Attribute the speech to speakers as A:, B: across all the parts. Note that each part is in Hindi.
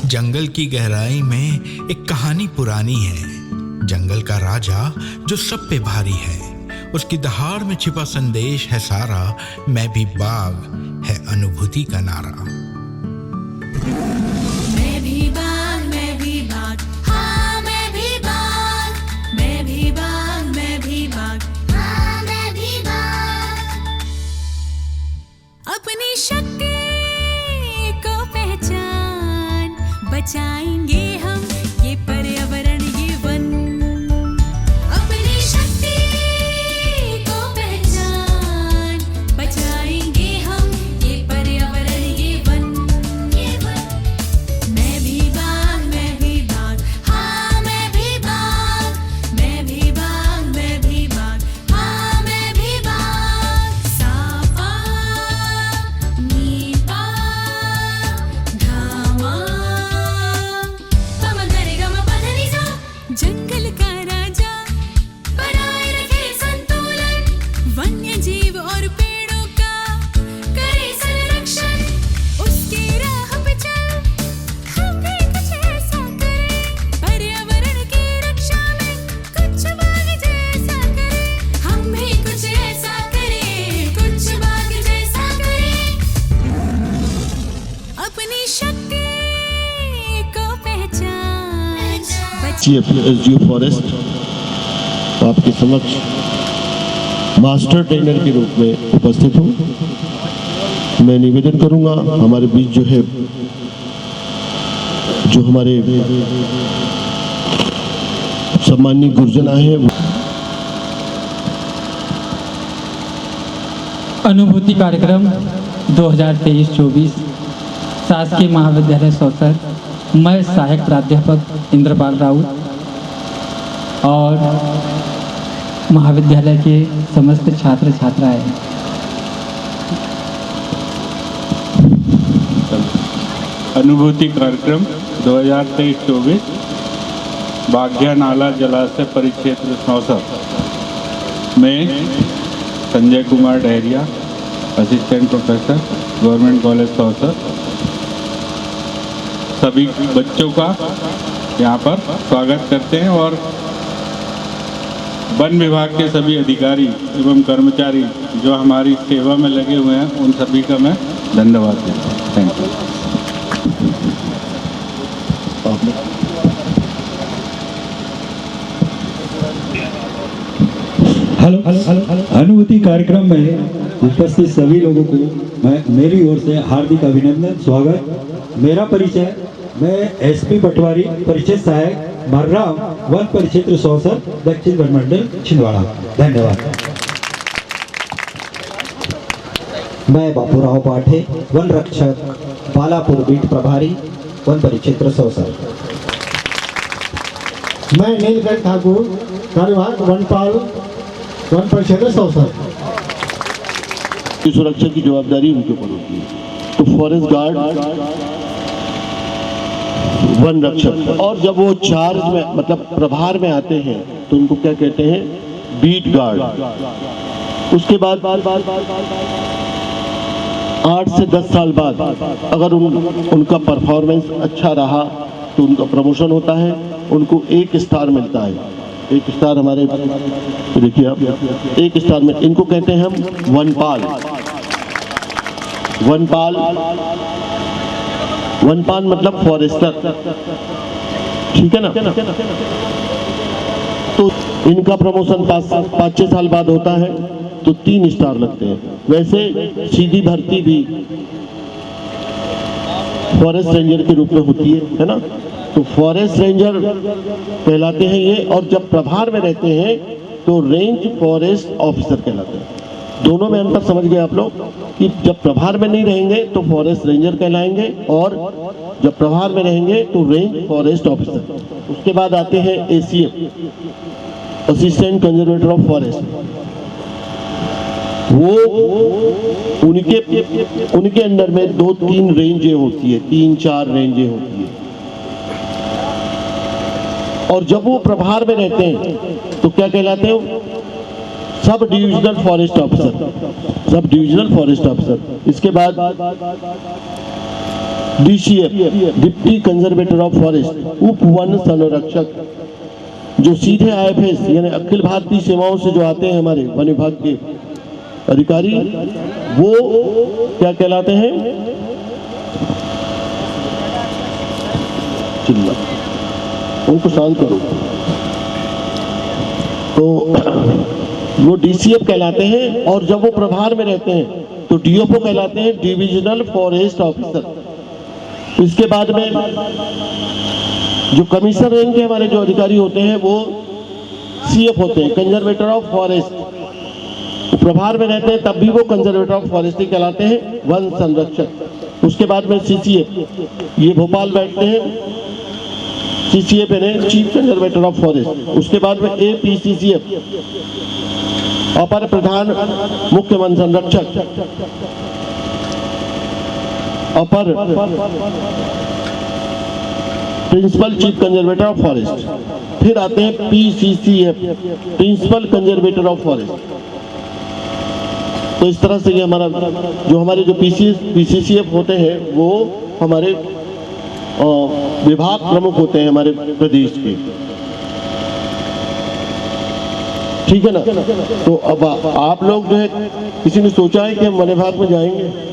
A: जंगल की गहराई में एक कहानी पुरानी है। जंगल का राजा जो सब पे भारी है, उसकी दहाड़ में छिपा संदेश है सारा। मैं भी बाघ है अनुभूति का नारा।
B: मैं भी बाघ, मैं भी बाघ, हाँ मैं भी बाघ, मैं भी बाघ, मैं भी बाघ, हाँ मैं भी बाघ। अपनी शक्ति को पहचान, बचाएंगे हम ये पर्यावरण ये वन। अपनी शक्ति को पहचान, बचाएंगे हम ये पर्यावरण ये वन। मैं भी बाघ, मैं भी बाघ, हाँ मैं भी बाघ, मैं भी बाघ, मैं भी बाघ, हाँ मैं भी बाघ। सापा नीपा धामा जंगल का राजा बनाए रखे संतुलन, वन्य जीव और पेड़ों का करे संरक्षण। उसकी राह पे चल, हम भी कुछ ऐसा करें, पर्यावरण की रक्षा में कुछ बाघ जैसा करें। हम भी कुछ ऐसा करें, कुछ बाघ जैसा करें। अपनी शक्ति को पहचान।
C: एसडीओ फॉरेस्ट आपके समक्ष मास्टर ट्रेनर के रूप में उपस्थित हूँ। मैं निवेदन करूंगा, हमारे बीच जो है जो हमारे सम्माननीय गुरुजना है,
D: अनुभूति कार्यक्रम 2023-24 शासकीय महाविद्यालय सौसर। मैं सहायक प्राध्यापक इंद्रपाल राउत और महाविद्यालय के समस्त छात्र छात्राएं
E: अनुभूति कार्यक्रम 2023-24 बाघिया नाला जलाशय परिक्षेत्र सौसर में Sanjay Kumar Dahariya, assistant professor, government college Sausar, सभी बच्चों का यहाँ पर स्वागत करते हैं और वन विभाग के सभी अधिकारी एवं कर्मचारी जो हमारी सेवा में लगे हुए हैं, उन सभी का मैं धन्यवाद देता हूँ। Thank you.
F: हेलो अनुभूति कार्यक्रम में उपस्थित सभी लोगों को मैं मेरी ओर से हार्दिक अभिनंदन, स्वागत। मेरा परिचय, मैं एसपी पटवारी परिचय सहायक मर्राम वन परिक्षेत्र सौसर दक्षिण वन मंडल छिंदवाड़ा। धन्यवाद।
G: मैं बापूराव पाठे, वन रक्षक बालापुर बीट प्रभारी, वन परिक्षेत्र सौसर।
H: मैं नीलकंठ ठाकुर, कार्यवाहक वनपाल, वन परिक्षेत्र सौसर।
C: की सुरक्षा की जवाबदारी उनके ऊपर होती है। तो फॉरेस्ट गार्ड, वन रक्षक, और जब वो चार्ज में मतलब प्रभार में आते हैं तो उनको क्या कहते हैं, बीट गार्ड। उसके बाद 8 से 10 साल बाद अगर उनका परफॉर्मेंस अच्छा रहा तो उनका प्रमोशन होता है, उनको 1 स्टार मिलता है। 1 स्टार हमारे देखिए आप, 1 स्टार में इनको कहते हैं हम वनपाल। वनपाल मतलब फॉरेस्टर, ठीक है ना। तो इनका प्रमोशन 5-6 साल बाद होता है तो 3 स्टार लगते हैं। वैसे सीधी भर्ती भी फॉरेस्ट रेंजर के रूप में होती है ना। तो फॉरेस्ट रेंजर कहलाते हैं ये, और जब प्रभार में रहते हैं तो रेंज फॉरेस्ट ऑफिसर कहलाते हैं। दोनों में अंतर समझ गए आप लोग कि जब प्रभार में नहीं रहेंगे तो फॉरेस्ट रेंजर कहलाएंगे, और जब प्रभार में रहेंगे तो रेंज फॉरेस्ट ऑफिसर। उसके बाद आते हैं ACF, assistant conservator of forest. वो उनके अंडर में 2-3 रेंजें होती है, 3-4 रेंजें होती है। और जब वो प्रभार में रहते हैं तो क्या कहलाते हैं, सब डिविजनल फॉरेस्ट ऑफिसर। इसके बाद DCF deputy conservator of forest, उप वन संरक्षक, जो सीधे IFS यानी अखिल भारतीय सेवाओं से जो आते हैं हमारे वन विभाग के अधिकारी, वो क्या कहलाते हैं? चिल्ला, उनको शांत करो। तो वो DCF कहलाते हैं, और जब वो प्रभार में रहते हैं तो DFO कहलाते हैं, डिविजनल फॉरेस्ट ऑफिसर। इसके बाद में जो कमिश्नर रैंक के हमारे जो अधिकारी होते हैं वो CF होते हैं, कंजर्वेटर ऑफ फॉरेस्ट। प्रभार में रहते हैं तब भी वो कंजर्वेटर ऑफ फॉरेस्ट ही कहलाते हैं, वन संरक्षक। उसके बाद में CCF, ये भोपाल बैठते हैं, CCF यानी चीफ कंजर्वेटर ऑफ फॉरेस्ट। उसके बाद में APCCF, अपर प्रधान मुख्य वन संरक्षक, अपर principal chief conservator of forest. फिर आते हैं PCCF, principal conservator of forest. तो इस तरह से ये हमारा जो हमारे जो PCCF होते हैं वो हमारे विभाग प्रमुख होते हैं हमारे प्रदेश के, ठीक है ना। तो अब आप लोग जो है, किसी ने सोचा है कि हम वन विभाग में जाएंगे?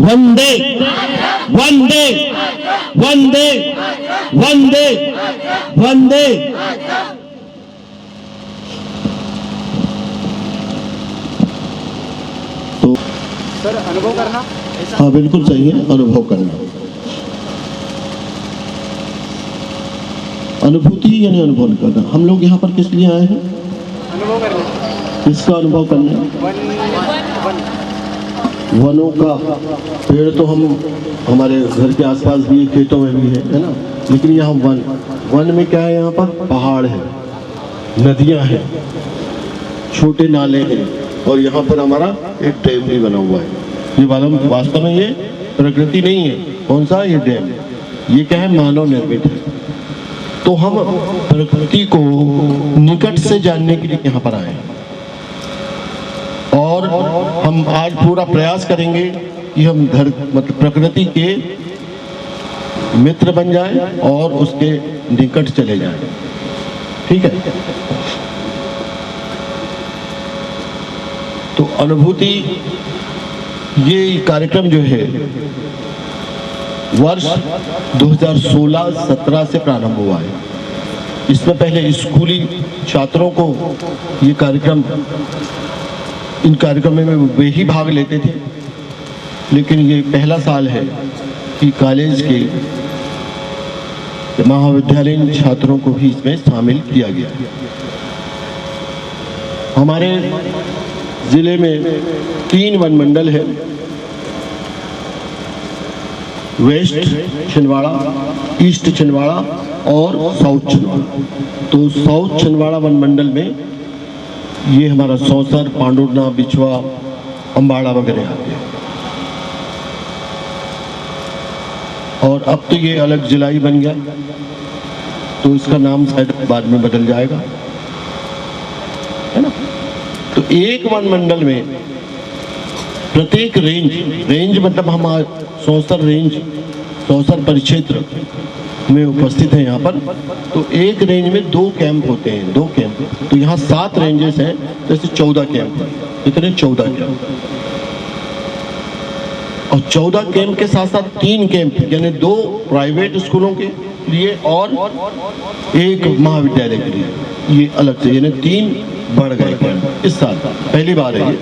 C: वंदे वंदे वंदे वंदे वंदे। तो
I: सर अनुभव करना,
C: हाँ बिल्कुल सही है, अनुभव करना। अनुभूति यानी अनुभव करना। हम लोग यहाँ पर किस लिए आए हैं?
I: अनुभव करना।
C: किसका अनुभव करना? वनों का। पेड़ तो हम हमारे घर के आसपास भी, खेतों में भी है ना, लेकिन यहाँ वन में क्या है? यहाँ पर पहाड़ है, नदियाँ हैं, छोटे नाले हैं, और यहाँ पर हमारा एक डैम भी बना हुआ है। ये वास्तव में ये प्रकृति नहीं है। कौन सा? ये डैम। ये क्या है? मानव निर्मित है। तो हम प्रकृति को निकट से जानने के लिए यहाँ पर आए हैं, और हम आज पूरा प्रयास करेंगे कि हम मतलब प्रकृति के मित्र बन जाएं और उसके निकट चले जाएं। ठीक है। तो अनुभूति, ये कार्यक्रम जो है वर्ष 2016-17 से प्रारंभ हुआ है। इसमें पहले स्कूली छात्रों को ये कार्यक्रम, इन कार्यक्रमों में वे ही भाग लेते थे, लेकिन ये पहला साल है कि कॉलेज के महाविद्यालयीन छात्रों को भी इसमें शामिल किया गया। हमारे जिले में 3 वन मंडल है, वेस्ट छिंदवाड़ा, ईस्ट छिंदवाड़ा और साउथ छिंदवाड़ा। तो साउथ छिंदवाड़ा वन मंडल में ये हमारा सौसर, पांडुरना, बिछवा, अम्बाड़ा वगैरह आते हैं। और अब तो ये अलग जिला ही बन गया, तो इसका नाम शायद बाद में बदल जाएगा, है ना। तो एक वन मंडल में प्रत्येक रेंज मतलब हमारा सौसर रेंज, सौसर परिक्षेत्र में उपस्थित है यहाँ पर। तो एक रेंज में 2 कैंप होते हैं, 2 कैंप। तो यहाँ 7 रेंजेस हैं, जैसे 14 कैंप हैं। कितने? 14 कैंप। और 14 कैंप के साथ साथ 3 कैंप, यानी 2 प्राइवेट स्कूलों के लिए और 1 महाविद्यालय के लिए, ये अलग से, यानी 3 बढ़ गए कैंप इस साल, पहली बार है ये।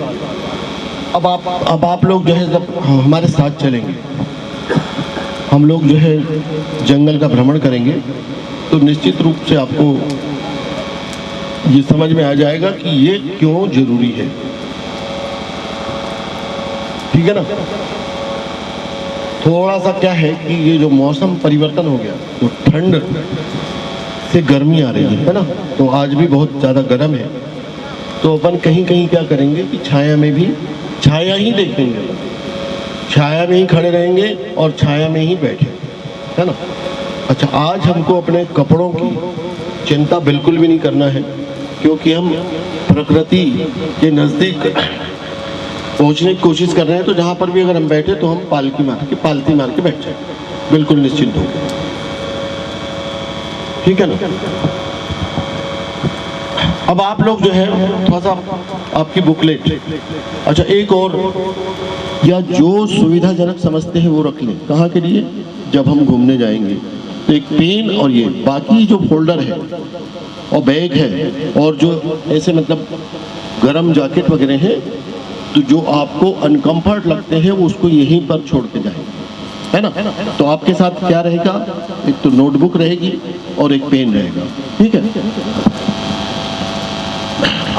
C: अब आप लोग जो है जब हमारे साथ चलेंगे, हम लोग जो है जंगल का भ्रमण करेंगे, तो निश्चित रूप से आपको ये समझ में आ जाएगा कि ये क्यों जरूरी है। ठीक है ना। थोड़ा सा क्या है कि ये जो मौसम परिवर्तन हो गया, तो ठंड से गर्मी आ रही है ना। तो आज भी बहुत ज़्यादा गर्म है, तो अपन कहीं कहीं क्या करेंगे कि छाया में भी छाया ही देखेंगे। छाया में ही खड़े रहेंगे और छाया में ही बैठे, है ना। अच्छा, आज हमको अपने कपड़ों की चिंता बिल्कुल भी नहीं करना है, क्योंकि हम प्रकृति के नज़दीक पहुंचने की कोशिश कर रहे हैं। तो जहाँ पर भी अगर हम बैठे तो हम पालती मार के बैठ जाए, बिल्कुल निश्चिंत होकर, ठीक है ना। अब आप लोग जो है थोड़ा सा आपकी बुकलेट, अच्छा एक और, या जो सुविधाजनक समझते हैं वो रख लें। कहाँ के लिए? जब हम घूमने जाएंगे तो एक पेन और ये बाकी जो फोल्डर है और बैग है और जो ऐसे मतलब गरम जैकेट वगैरह है, तो जो आपको अनकंफर्ट लगते हैं वो उसको यहीं पर छोड़ के जाएंगे, है ना। तो आपके साथ क्या रहेगा? एक तो नोटबुक रहेगी और एक पेन रहेगा, ठीक है।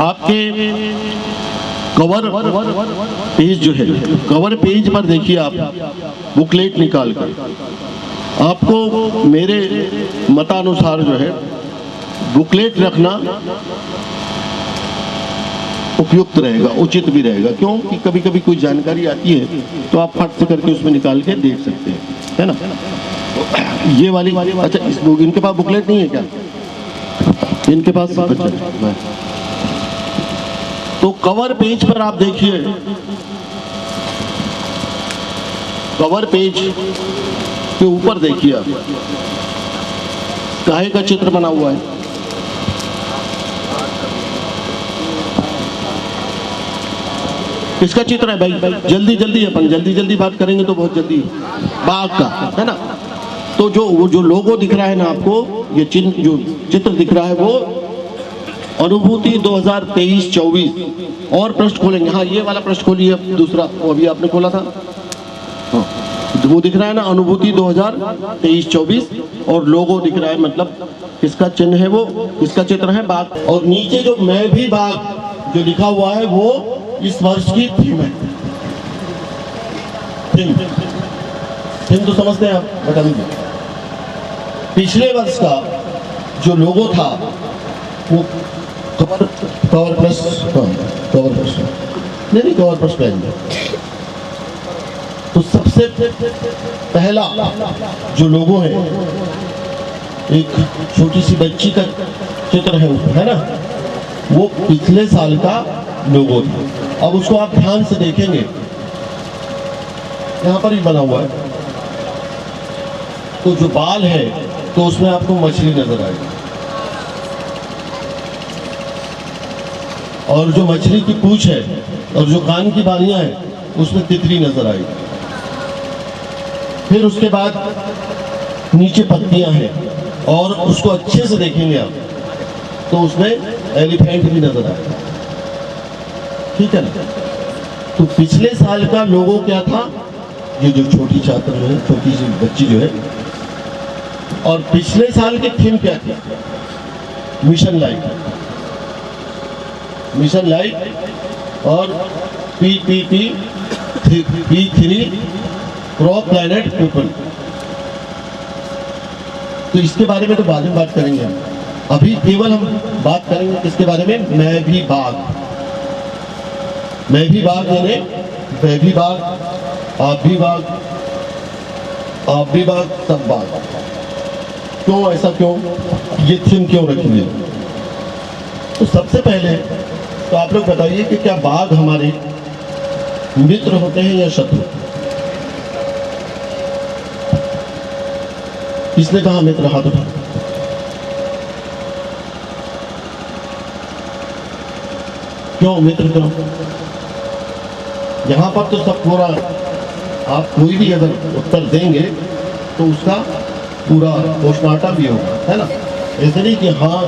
C: आपके कवर पेज जो है, कवर पेज पर देखिए आप बुकलेट निकाल कर, आपको मेरे मतानुसार जो है बुकलेट रखना उपयुक्त रहेगा, उचित भी रहेगा। क्यों कि कभी कभी कोई जानकारी आती है तो आप फट से करके उसमें निकाल के देख सकते हैं, है ना। ये वाली अच्छा, इस इनके पास बुकलेट नहीं है क्या? इनके पास अच्छा, तो कवर पेज पर आप देखिए, कवर पेज के ऊपर देखिए आप काहे का चित्र बना हुआ है। किसका चित्र है भाई? जल्दी जल्दी अपन जल्दी बात करेंगे तो बहुत जल्दी, बाघ का, है ना। तो जो लोगो दिख रहा है ना आपको, ये चिन्ह जो चित्र दिख रहा है वो अनुभूति 2023-24। और पृष्ठ खोलेंगे, हाँ ये वाला पृष्ठ खोलिए, दूसरा वो अभी आपने खोला था, हाँ वो दिख रहा है ना, अनुभूति 2023-24, और लोगो दिख रहा है, मतलब किसका चिन्ह है वो, किसका चित्र है? बाघ। और नीचे जो मैं भी बाघ जो लिखा हुआ है वो इस वर्ष की थीम है। थीम तो समझते हैं आप, बता दीजिए। पिछले वर्ष का जो लोगो था वो कवर प्लस नहीं कवर प्लस पहन। तो सबसे पहला जो लोगो है एक छोटी सी बच्ची का चित्र है ऊपर, है ना, वो पिछले साल का लोगो था। अब उसको आप ध्यान से देखेंगे, यहाँ पर ही बना हुआ है, तो जो बाल है तो उसमें आपको मछली नजर आएगी, और जो मछली की पूंछ है और जो कान की बालियां हैं उसमें तितली नजर आएगी। फिर उसके बाद नीचे पत्तियां हैं, और उसको अच्छे से देखेंगे आप तो उसमें एलिफेंट भी नजर आएगा, ठीक है ना। तो पिछले साल का लोगो क्या था? ये जो छोटी छात्र जो है, छोटी सी बच्ची जो है, और पिछले साल की थीम क्या थी? मिशन लाइफ और PPP 3 क्रॉप प्लैनेट पीपल। तो इसके बारे में तो बाद में बात करेंगे हम, अभी केवल हम बात करेंगे किसके बारे में? मैं भी बाघ यानी मैं भी बाघ, आप भी बाघ, सब बाघ। क्यों ऐसा, क्यों ये थीम क्यों रखी है? तो सबसे पहले तो आप लोग बताइए कि क्या बाघ हमारे मित्र होते हैं या शत्रु? किसने कहा मित्र? हाथ उठा। क्यों मित्र, क्यों? यहाँ पर तो सब पूरा, आप कोई भी अगर उत्तर देंगे तो उसका पूरा पोस्टमार्टम भी होगा, है ना। ऐसे नहीं कि हाँ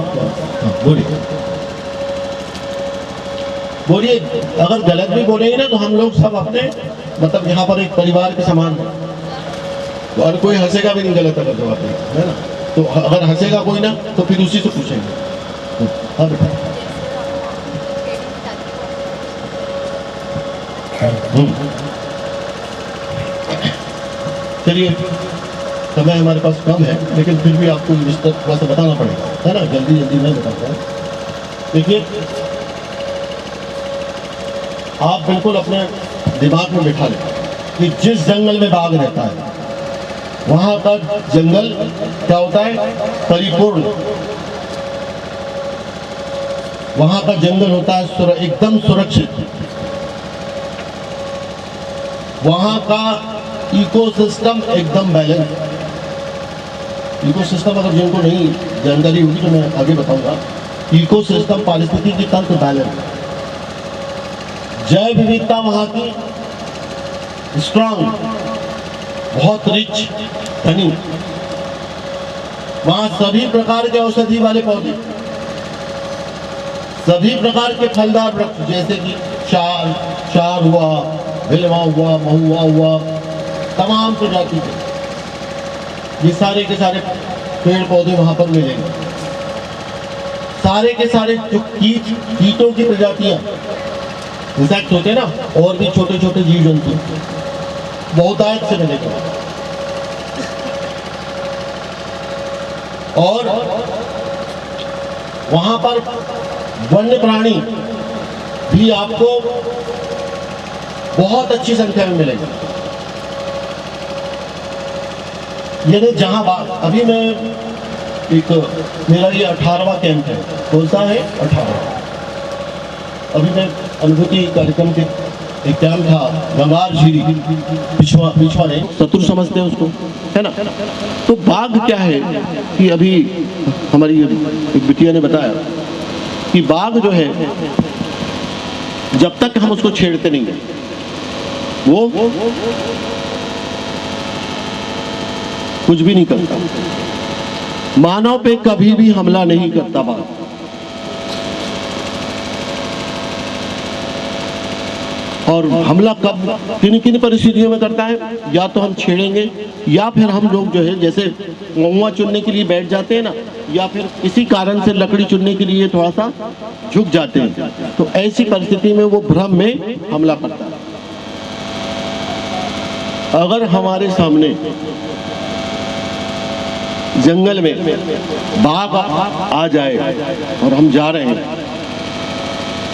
C: बोलिए, अगर गलत भी बोलेंगे ना तो हम लोग सब अपने मतलब यहाँ पर एक परिवार के समान है, तो और कोई हंसेगा भी नहीं गलत अगर जवाब देगा, है ना। तो अगर हंसेगा कोई ना तो फिर उसी से पूछेंगे। चलिए, समय हमारे पास कम है लेकिन फिर भी आपको विस्तार थोड़ा सा बताना पड़ेगा, है ना। जल्दी नहीं बताता है। देखिए, आप बिल्कुल अपने दिमाग में बिठा लें कि जिस जंगल में बाघ रहता है वहां का जंगल क्या होता है, परिपूर्ण। वहां का जंगल होता है एकदम सुरक्षित। वहां का इकोसिस्टम एकदम बैलेंस। इकोसिस्टम अगर जिनको नहीं जानकारी होगी तो मैं आगे बताऊंगा। इकोसिस्टम पारिस्थितिकी तंत्र बैलेंस, जैव विविधता वहां की स्ट्रांग, बहुत रिच धनी। वहां सभी प्रकार के औषधि वाले पौधे, सभी प्रकार के फलदार वृक्ष, जैसे कि चार हुआ, बिलवा हुआ, महुआ हुआ, तमाम प्रजाति के ये सारे के सारे पेड़ पौधे वहां पर मिलेंगे। सारे के सारे जो कीटों की प्रजातियां, इंसेक्ट होते हैं ना, और भी छोटे छोटे जीव जंतु बहुतायत से मिलेगा। और वहां पर वन्य प्राणी भी आपको बहुत अच्छी संख्या में मिलेंगे। यानी जहां अभी मैं मेरा ये 18वां कैंप है। कौन सा है? 18। अभी मैं अनुभूति कार्यक्रम के एक कैंप था गंगार झीरी, पिछवा नहीं, शत्रु समझते हैं उसको, है ना। तो बाघ क्या है कि अभी हमारी एक बिटिया ने बताया कि बाघ जो है जब तक हम उसको छेड़ते नहीं वो कुछ भी नहीं करता। मानव पे कभी भी हमला नहीं करता बाघ। और हमला कब किन किन परिस्थितियों में करता है? या तो हम छेड़ेंगे, या फिर हम लोग जो है जैसे महुआ चुनने के लिए बैठ जाते हैं ना, या फिर किसी कारण से लकड़ी चुनने के लिए थोड़ा सा झुक जाते हैं, तो ऐसी परिस्थिति में वो भ्रम में हमला करता है। अगर हमारे सामने जंगल में बाघ आ जाए और हम जा रहे हैं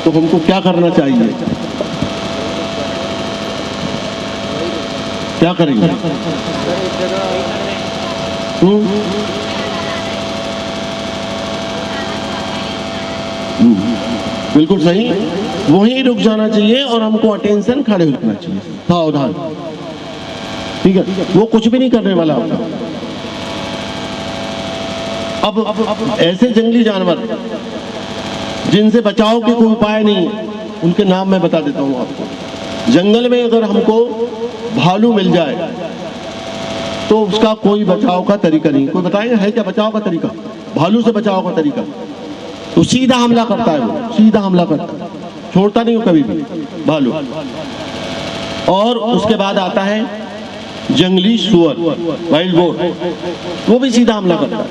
C: तो हमको क्या करना चाहिए? क्या करेंगे? बिल्कुल सही, वहीं रुक जाना चाहिए और हमको अटेंशन खड़े रुकना चाहिए, सावधान। ठीक है, वो कुछ भी नहीं करने वाला होगा। अब ऐसे जंगली जानवर जिनसे बचाव के कोई उपाय नहीं, उनके नाम मैं बता देता हूँ आपको। जंगल में अगर हमको भालू मिल जाए तो उसका कोई बचाव का तरीका नहीं। कोई बताएगा है क्या बचाव का तरीका? भालू से बचाव का तरीका तो सीधा हमला करता है, वो सीधा हमला करता है, छोड़ता नहीं हो कभी भी भालू। और उसके बाद आता है जंगली सुअर, वाइल्ड बोर, वो भी सीधा हमला करता है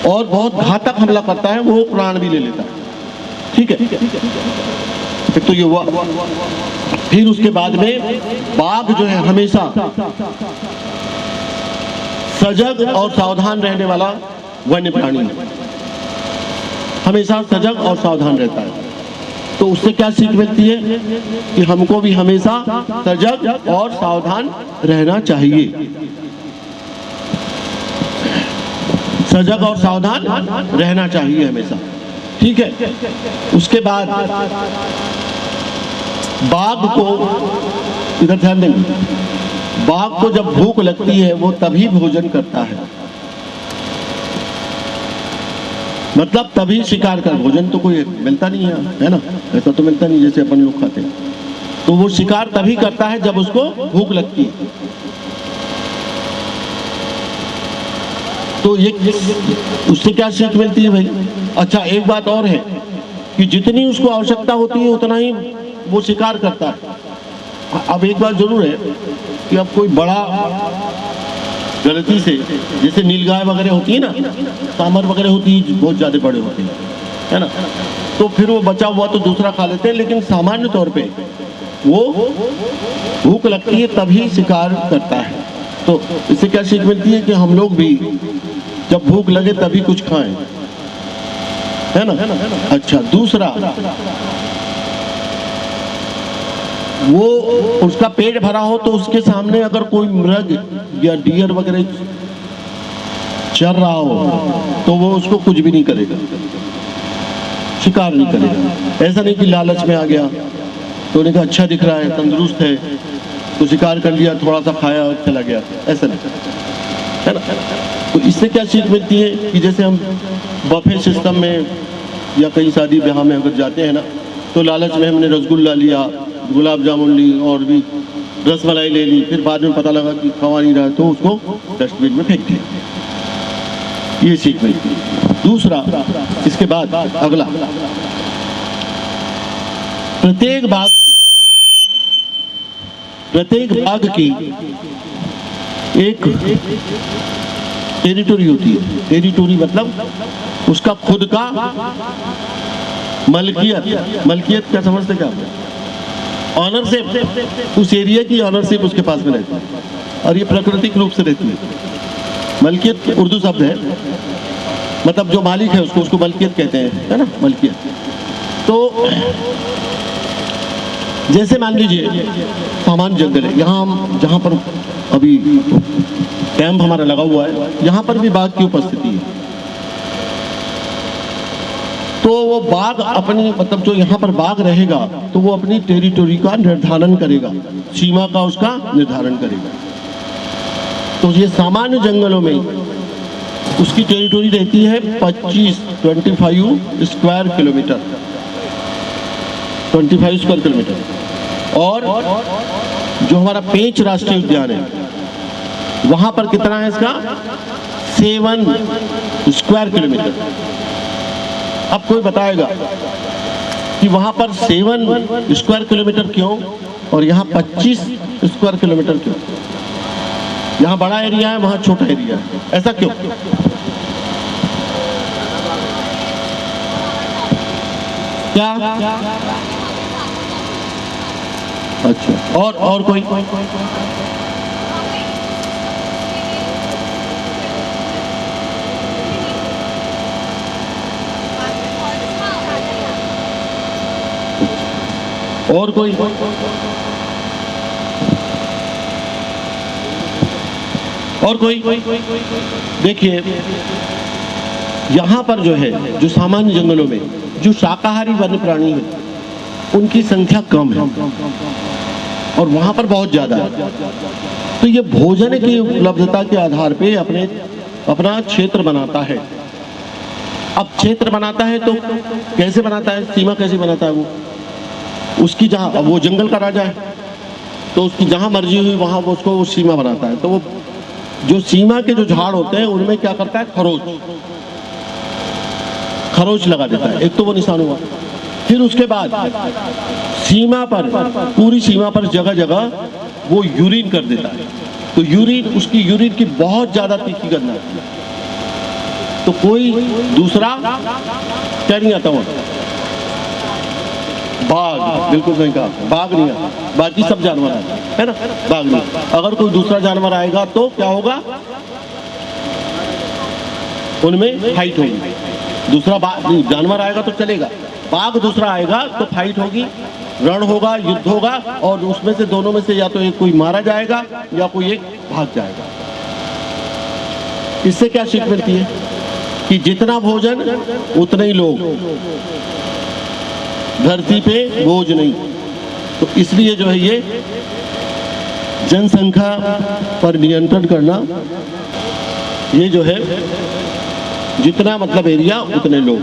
C: और बहुत घातक हमला करता है, वो प्राण भी ले लेता है। ठीक है, तो ये हुआ। फिर उसके बाद में बाघ जो है हमेशा सजग और सावधान रहने वाला वन्य प्राणी है, हमेशा सजग और सावधान रहता है। तो उससे क्या सीख मिलती है कि हमको भी हमेशा सजग और सावधान रहना चाहिए। सजग और सावधान रहना चाहिए हमेशा। ठीक है, उसके बाद बाघ को इधर ध्यान देंगे, बाघ को जब भूख लगती है वो तभी भोजन करता है, मतलब तभी शिकार कर। भोजन तो कोई मिलता नहीं है ना, ऐसा तो मिलता नहीं जैसे अपन लोग खाते हैं। तो वो शिकार तभी करता है जब उसको भूख लगती है। तो ये उससे क्या सीख मिलती है भाई? अच्छा, एक बात और है कि जितनी उसको आवश्यकता होती है उतना ही वो शिकार करता है। अब एक बात जरूर है कि अब कोई बड़ा गलती से, जैसे नीलगाय वगैरह होती है ना, सांबर वगैरह होती है, बहुत ज्यादा बड़े होते हैं, है ना, तो फिर वो बचा हुआ तो दूसरा खा लेते हैं। लेकिन सामान्य तौर पे वो भूख लगती है तभी शिकार करता है। तो इससे क्या सीख मिलती है कि हम लोग भी जब भूख लगे तभी कुछ खाएं, है ना। अच्छा, दूसरा वो उसका पेट भरा हो तो उसके सामने अगर कोई मृग या डियर वगैरह चल रहा हो तो वो उसको कुछ भी नहीं करेगा, शिकार नहीं करेगा। ऐसा नहीं कि लालच में आ गया तो उन्हें कहा अच्छा दिख रहा है, तंदुरुस्त है, तो शिकार कर लिया, थोड़ा सा खाया और चला गया, ऐसा नहीं, है ना। तो इससे क्या सीख मिलती है कि जैसे हम बफे सिस्टम में या कहीं शादी ब्याह में अगर जाते हैं ना, तो लालच में हमने रसगुल्ला लिया, गुलाब जामुन ली और भी रसमलाई ले ली, फिर बाद में पता लगा कि खवा नहीं रहा है तो उसको डस्टबिन में फेंक दिया। ये सीख मिलती है। दूसरा, इसके बाद अगला, प्रत्येक बाग की एक टेरिटोरी होती है। टेरिटोरी मतलब उसका खुद का मलकियत क्या समझते क्या? ऑनरशिप, उस एरिया की ऑनरशिप उसके पास में रहती है और ये प्राकृतिक रूप से रहती है। मलकियत उर्दू शब्द है, मतलब जो मालिक है उसको मलकियत कहते हैं, है ना, मलकियत। तो जैसे मान लीजिए सामान्य जंगल है, यहाँ हम जहाँ पर अभी कैंप हमारा लगा हुआ है, यहाँ पर भी बाघ की उपस्थिति है। तो वो बाघ अपनी, मतलब जो यहाँ पर बाघ रहेगा तो वो अपनी टेरिटोरी का निर्धारण करेगा, सीमा का उसका निर्धारण करेगा। तो ये सामान्य जंगलों में उसकी टेरिटोरी रहती है 25 स्क्वायर किलोमीटर, 25 स्क्वायर किलोमीटर। और जो हमारा पेंच राष्ट्रीय उद्यान है वहां पर कितना है इसका? 7 स्क्वायर किलोमीटर। अब कोई बताएगा कि वहां पर 7 स्क्वायर किलोमीटर क्यों और यहाँ 25 स्क्वायर किलोमीटर क्यों? यहाँ बड़ा एरिया है, वहां छोटा एरिया है, ऐसा क्यों? क्या? अच्छा, और कोई? और कोई? और कोई? देखिए यहाँ पर जो है, जो सामान्य जंगलों में जो शाकाहारी वन्य प्राणी है उनकी संख्या कम है और वहाँ पर बहुत ज़्यादा है। तो ये भोजन की उपलब्धता के आधार पे अपना क्षेत्र बनाता है। अब क्षेत्र बनाता है तो कैसे बनाता है, सीमा कैसे बनाता है? वो उसकी जहाँ, वो जंगल का राजा है तो उसकी जहाँ मर्जी हुई वहाँ वो उसको वो सीमा बनाता है। तो वो जो सीमा के जो झाड़ होते हैं उनमें क्या करता है? खरोच लगा देता है। एक तो वो निशान हुआ। फिर उसके बाद सीमा पर, पूरी सीमा पर जगह जगह वो यूरिन कर देता है। तो उसकी यूरिन की बहुत ज्यादा तीखी गंध आती है। तो कोई दूसरा क्या नहीं आता वहां? बाघ, बिल्कुल सही कहा, बाघ नहीं आता, बाकी सब जानवर आते है ना, बाघ नहीं। अगर कोई दूसरा जानवर आएगा तो क्या होगा? उनमें फाइट होगी। दूसरा जानवर आएगा तो चलेगा, बाघ दूसरा आएगा तो फाइट होगी, रण होगा, युद्ध होगा और उसमें से दोनों में से या तो एक कोई मारा जाएगा या कोई एक भाग जाएगा। इससे क्या सीख मिलती है कि जितना भोजन उतने ही लोग, धरती पे बोझ नहीं। तो इसलिए जो है ये जनसंख्या पर नियंत्रण करना, ये जो है जितना मतलब एरिया उतने लोग,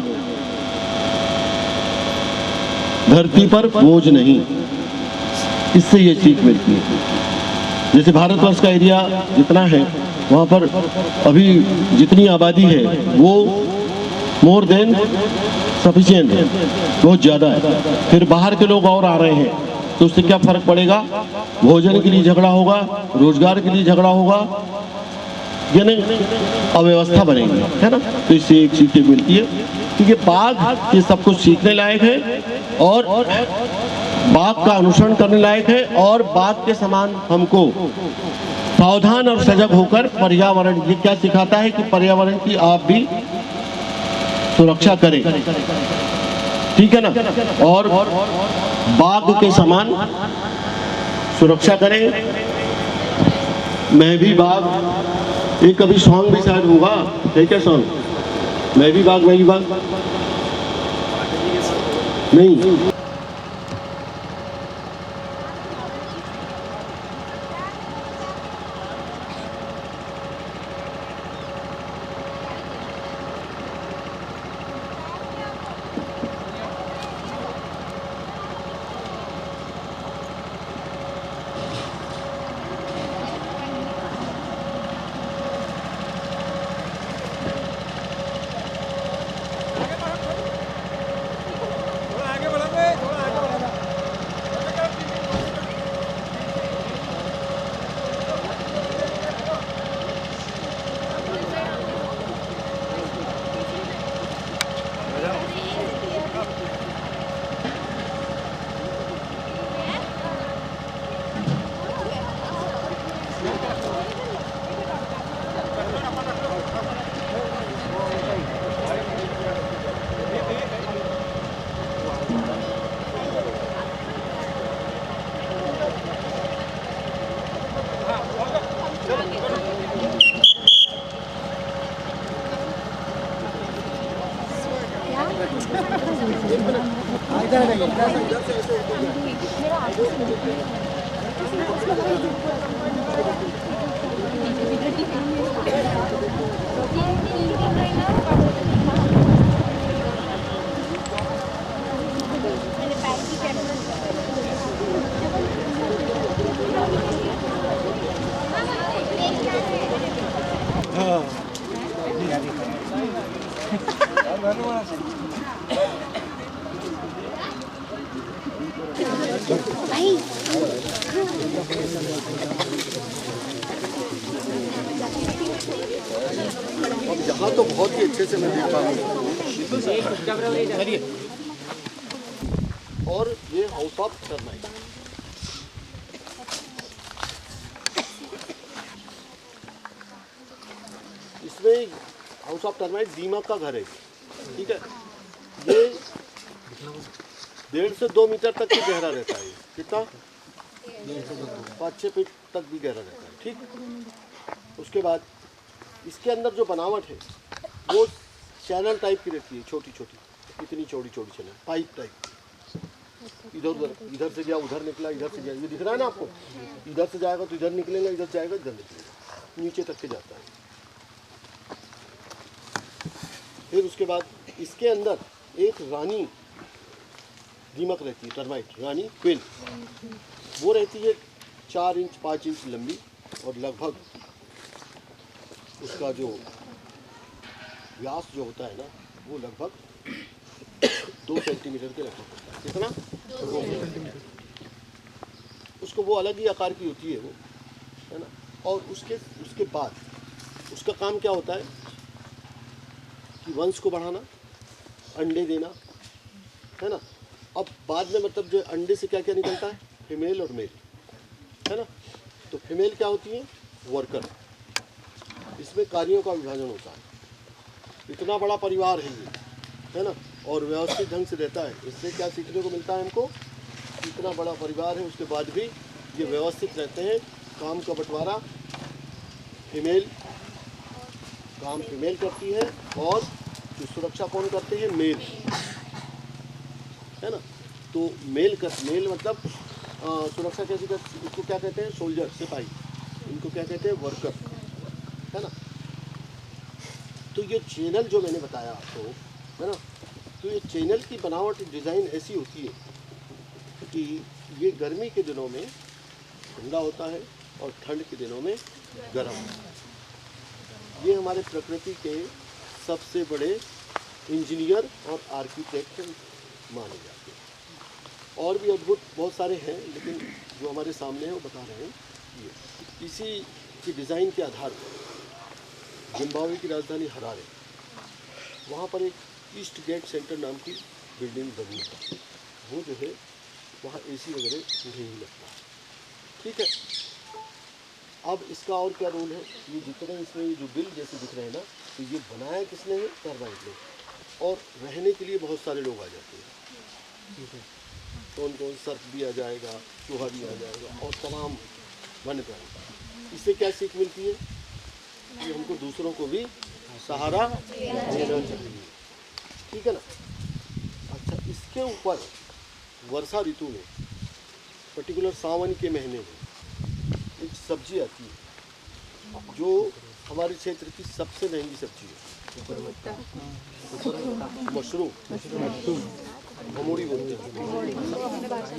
C: धरती पर बोझ नहीं। इससे ये सीख मिलती है। जैसे भारतवर्ष का एरिया जितना है वहाँ पर अभी जितनी आबादी है वो मोर देन सफिशिएंट है, बहुत ज़्यादा है। फिर बाहर के लोग और आ रहे हैं तो उससे क्या फर्क पड़ेगा? भोजन के लिए झगड़ा होगा, रोजगार के लिए झगड़ा होगा, यानी अव्यवस्था बनेगी, है ना। तो इससे एक सीख मिलती है कि ये बाघ ये सब कुछ सीखने लायक है और बाघ का अनुसरण करने लायक है और बाघ के समान हमको सावधान और सजग होकर पर्यावरण, ये क्या सिखाता है कि पर्यावरण की आप भी सुरक्षा करें, ठीक है ना। और बाघ के समान सुरक्षा करें। मैं भी बाघ, एक कभी सॉन्ग भी शायद होगा, है क्या सॉन्ग? मैं भी बाघ नहीं। यहाँ तो बहुत ही अच्छे से मैं देख पा रहा हूँ। और ये हाउस ऑफ टर्माइट, इसमें हाउस ऑफ टर्माइट दीमक का घर है, ठीक है। ये 1.5 से 2 मीटर तक भी गहरा रहता है। कितना? 5-6 फीट तक भी गहरा रहता है, ठीक। उसके बाद इसके अंदर जो बनावट है वो चैनल टाइप की रहती है, छोटी छोटी, इतनी चौड़ी चौड़ी चैनल, पाइप टाइप। इधर उधर, इधर से गया उधर निकला, इधर से गया, ये दिख रहा है ना आपको? इधर से जाएगा तो इधर निकलेगा, इधर से जाएगा इधर निकलेगा, नीचे तक के जाता है। फिर उसके बाद इसके अंदर एक रानी दीमक रहती है, टर्माइट रानी क्वीन। वो रहती है 4 इंच 5 इंच लंबी, और लगभग उसका जो व्यास जो होता है ना वो लगभग 2 सेंटीमीटर के लगभग होता है। कितना? 2 सेंटीमीटर। उसको वो अलग ही आकार की होती है वो, है ना। और उसके बाद उसका काम क्या होता है कि वंश को बढ़ाना, अंडे देना, है ना। अब बाद में मतलब जो अंडे से क्या क्या निकलता है, फीमेल और मेल, है ना। तो फीमेल क्या होती है? वर्कर। इसमें कार्यों का विभाजन होता है। इतना बड़ा परिवार है ये, है ना, और व्यवस्थित ढंग से रहता है। इससे क्या सीखने को मिलता है हमको? इतना बड़ा परिवार है उसके बाद भी ये व्यवस्थित रहते हैं। काम का बंटवारा, फीमेल काम फीमेल करती है, और जो सुरक्षा कौन करते हैं? मेल, है ना। तो मेल मतलब सुरक्षा कैसे करते, इसको क्या कहते हैं? सोल्जर, सिपाही। इनको क्या कहते हैं? वर्कर, है ना। तो ये चैनल जो मैंने बताया आपको, है ना, तो ये चैनल की बनावट डिज़ाइन ऐसी होती है कि ये गर्मी के दिनों में ठंडा होता है और ठंड के दिनों में गर्म होता है। ये हमारे प्रकृति के सबसे बड़े इंजीनियर और आर्किटेक्ट माने जाते हैं। और भी अद्भुत बहुत सारे हैं, लेकिन जो हमारे सामने हैं वो बता रहे हैं। ये इसी की डिज़ाइन के आधार पर जिम्बाब्वे की राजधानी हरारे, वहाँ पर एक ईस्ट गेट सेंटर नाम की बिल्डिंग बनी है। वो जो है वहाँ एसी वगैरह नहीं लगता, ठीक है। अब इसका और क्या रोल है? ये जितने इसमें ये जो बिल जैसे दिख रहे हैं ना, तो ये बनाया किसने है? टर्माइट ने। और रहने के लिए बहुत सारे लोग आ जाते हैं, ठीक है। कौन कौन सर्प भी आ जाएगा, चूहा भी आ जाएगा और तमाम वन्य प्राणी। इससे क्या सीख मिलती है कि हमको दूसरों को भी सहारा देना चाहिए, ठीक है ना। अच्छा, इसके ऊपर वर्षा ऋतु में पर्टिकुलर सावन के महीने में एक सब्जी आती है जो हमारे क्षेत्र की सबसे महंगी सब्जी है, मशरूम, भमोड़ी बोलते हैं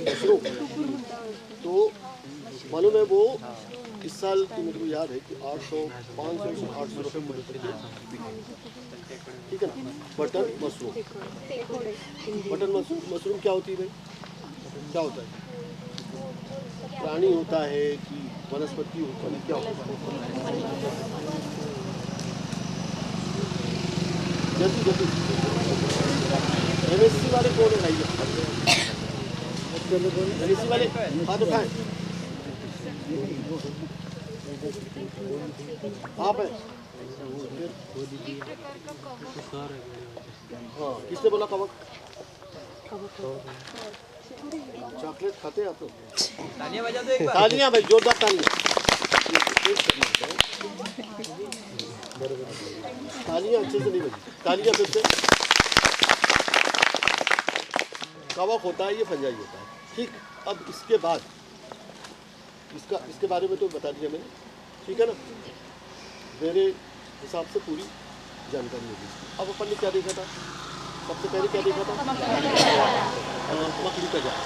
C: मशरूम। तो मालूम है वो इस साल की मेरे को याद है कि 500 से 800 रुपये किलो बिके, ठीक है ना। बटर मशरूम, बटर मशरूम क्या होती है भाई, क्या होता है, प्राणी होता है कि वनस्पति होता है, क्या होता है, जल्दी जल्दी MSc वाले कौन है भाई, MSc वाले हाथ उठाएं, आप है, हाँ किसने बोला कवक, चॉकलेट खाते हैं आप लोग, तालियां भाई, जोरदार तालियां, तालियां अच्छे से नहीं बजी, तालियां फिर से। कवक होता है, ये फंजाई होता है, ठीक। अब इसके बाद इसके बारे में तो बता दिया मैंने, ठीक है ना, मेरे हिसाब से पूरी जानकारी होगी। अब अपन ने क्या देखा था, सबसे पहले क्या देखा था, मकड़ी का जाला।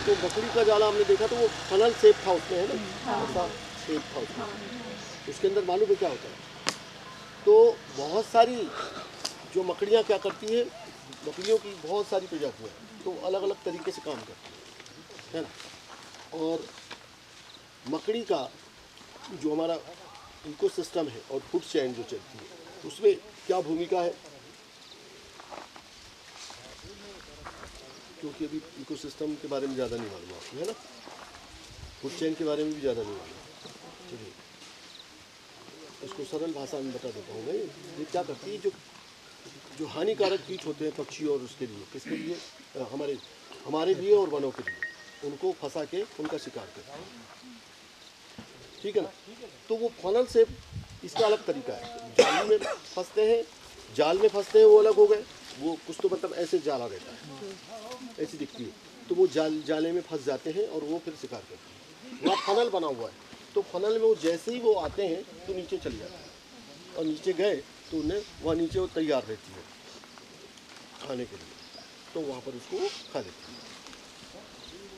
C: तो मकड़ी का जाला हमने देखा तो वो फनल शेप था उसमें, है ना, ऐसा शेप था उसमें। उसके अंदर मालूम है क्या होता है, तो बहुत सारी जो मकड़ियाँ क्या करती है, मकड़ियों की बहुत सारी प्रजातियाँ, तो अलग अलग तरीके से काम करती है ना। और मकड़ी का जो हमारा इकोसिस्टम है और फूड चेन जो चलती है, उसमें क्या भूमिका है, क्योंकि अभी इकोसिस्टम के बारे में ज़्यादा नहीं मालूम आपको, है ना, फूड चेन के बारे में भी ज़्यादा नहीं मालूम। चलिए इसको सरल भाषा में बता देता हूँ मैं। ये क्या करती है, जो हानिकारक कीट होते हैं पक्षी और उसके लिए, किसके लिए, हमारे लिए और वनों के लिए, उनको फंसा के उनका शिकार करते हैं, ठीक है ना। तो वो फनल से इसका अलग तरीका है, जाल में फंसते हैं, वो अलग हो गए, वो कुछ तो मतलब ऐसे जाला रहता है, ऐसी दिखती है, तो वो जाले में फंस जाते हैं और वो फिर शिकार करते हैं। वहाँ फनल बना हुआ है, तो फनल में वो जैसे ही वो आते हैं तो नीचे चले जाते हैं, और नीचे गए तो उन्हें वहाँ नीचे वो तैयार रहती है खाने के लिए, तो वहाँ पर उसको खा लेती है।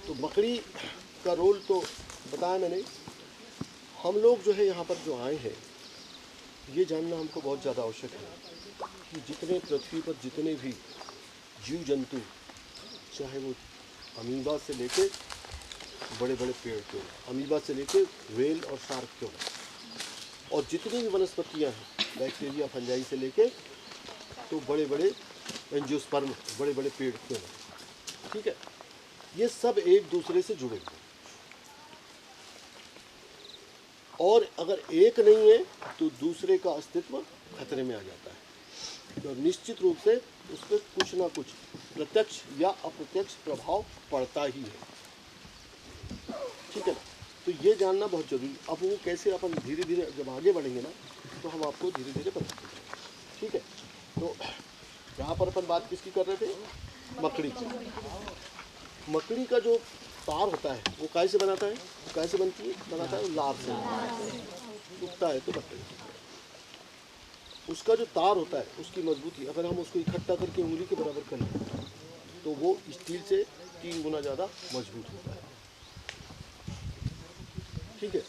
C: तो मकड़ी का रोल तो बताया मैंने। हम लोग जो है यहाँ पर जो आए हैं, ये जानना हमको बहुत ज़्यादा आवश्यक है कि जितने पृथ्वी पर जितने भी जीव जंतु, चाहे वो अमीबा से लेके बड़े बड़े पेड़ क्यों, अमीबा से लेके व्हेल और शार्क क्यों, और जितनी भी वनस्पतियाँ हैं, बैक्टीरिया फंजाई से लेके तो बड़े बड़े एंजियोस्पर्म, बड़े बड़े पेड़ क्यों, ठीक है, ये सब एक दूसरे से जुड़े हुए हैं। और अगर एक नहीं है तो दूसरे का अस्तित्व खतरे में आ जाता है, तो निश्चित रूप से उस पर कुछ ना कुछ प्रत्यक्ष या अप्रत्यक्ष प्रभाव पड़ता ही है, ठीक है ना। तो ये जानना बहुत जरूरी। अब वो कैसे अपन धीरे धीरे जब आगे बढ़ेंगे ना, तो हम आपको धीरे धीरे बताते हैं, ठीक है। तो यहाँ पर अपन बात किसकी कर रहे थे, मकड़ी की। मकड़ी का जो तार होता है वो कैसे बनाता है, कैसे बनाता है, लार से उगता है तो मकड़ी, उसका जो तार होता है उसकी मजबूती, अगर हम उसको इकट्ठा करके उंगली के बराबर कर लें तो वो स्टील से 3 गुना ज़्यादा मजबूत होता है, ठीक है।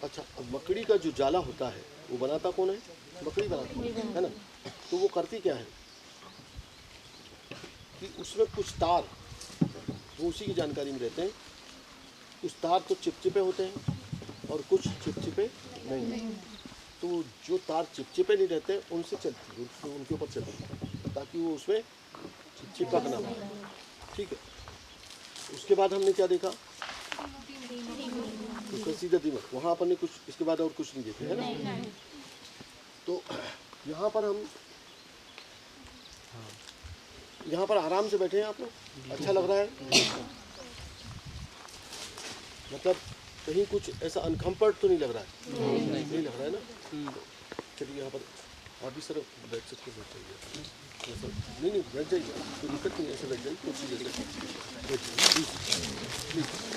C: अच्छा, अब मकड़ी का जो जाला होता है वो बनाता कौन है, मकड़ी बनाती है ना। तो वो करती क्या है कि उसमें कुछ तार, वो उसी की जानकारी में रहते हैं, कुछ तार तो चिपचिपे होते हैं और कुछ चिपचिपे नहीं। तो जो तार चिपचिपे नहीं रहते उनसे चलती है, उनके ऊपर चलती है ताकि वो उसमें चिपक ना पाए, ठीक है। उसके बाद हमने क्या देखा, उसका सीधा दिमाग, वहाँ अपन ने कुछ इसके बाद और कुछ नहीं देखे, है ना। तो यहाँ पर हम यहाँ पर आराम से बैठे हैं आप लोग, अच्छा लग रहा है? मतलब कहीं कुछ ऐसा अनकम्फर्ट तो नहीं लग रहा है? नहीं लग रहा है ना? चलिए यहाँ पर आप भी सर बैठ सकते, बैठ जाइए सर। नहीं बैठ जाइए, कोई दिक्कत नहीं है, ऐसे बैठ जाइए, कुछ बैठ जाइए प्लीज़।